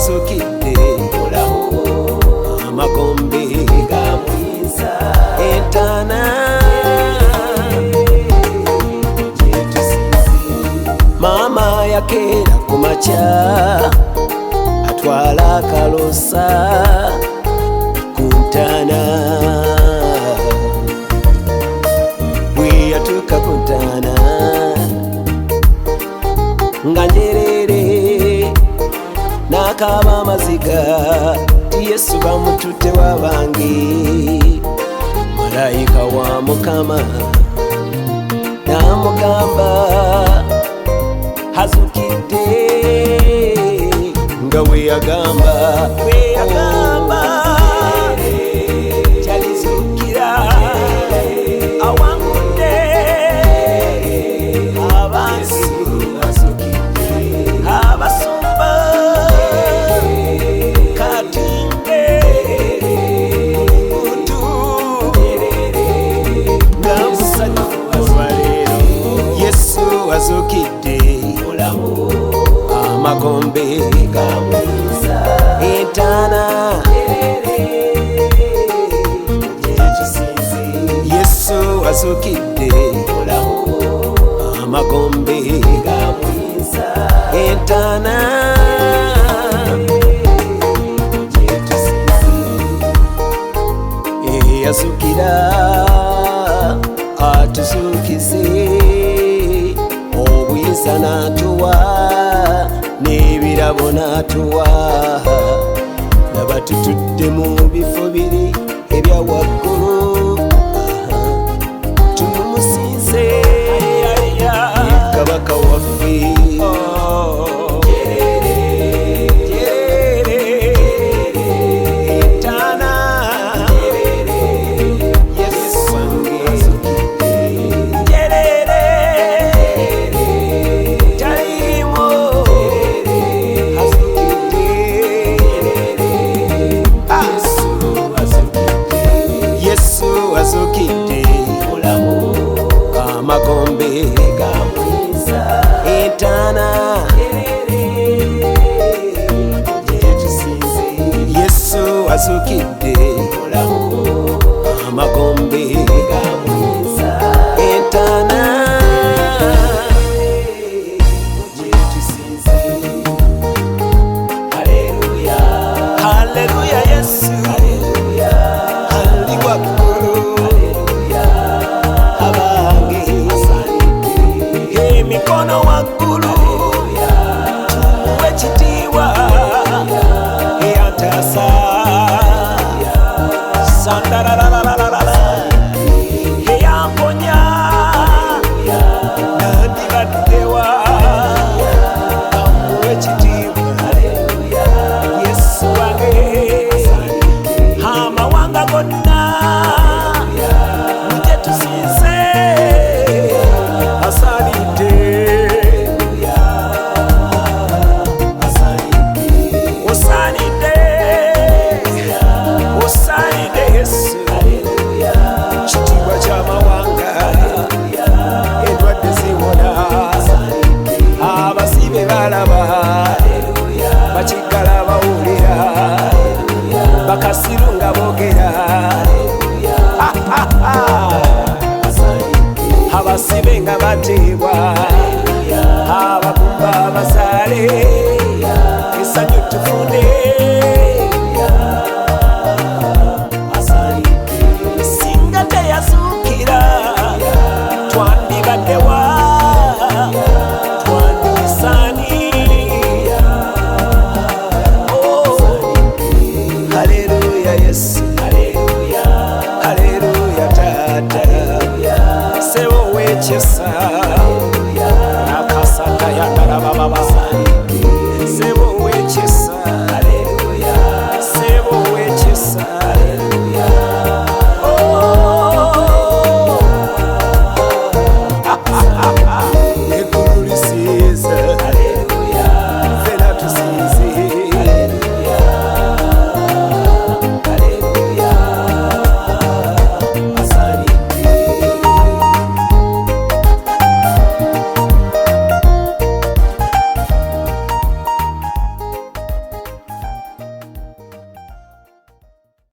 azukidde amagombe gamuyinza entaana mama yakeera ku makya atwala akalosa ku ntaana bwe yatuuka ku ntaana nga njerere n'akaaba amaziga ti Yesu bamututte wabange malayika wa Mukama n'amugamba azukidde nga we yagamba kyalizukira awangudde abansi abasumba katimbe mutu namusanyufu olwaleero Yesu azukidde amagombe gamuyinza entaana Yesu azukidde amagombe gamuyinza entaana yazukira atuzukize obuyinza n'atuwa n'ebirabo n'atuwa laba tutudde mu bifo biri ebya waggulu tumumusinze kabaka waffe azukidde amagombe gamuyinza entaana Yesu azukidde amagombe gamuyinza entaana haleluya Yesu mikono waggulu wekitiibwa eyantasa sandalalalala eyamponya nandibaddewa wekitiibwa Yesu wange amawanga gonna muje tusinze asalidde Yesu kitiibwa ky'amawanga endwadde ziwona abasibe balaba bakiggala bawulira bakasiru nga boogera abasibe nga bateebwa abagumba abazaale essanyu tufunde singa teyazukira twandibaddewa twandisaani haleluya Yesu haleluya taata sewo wekyesa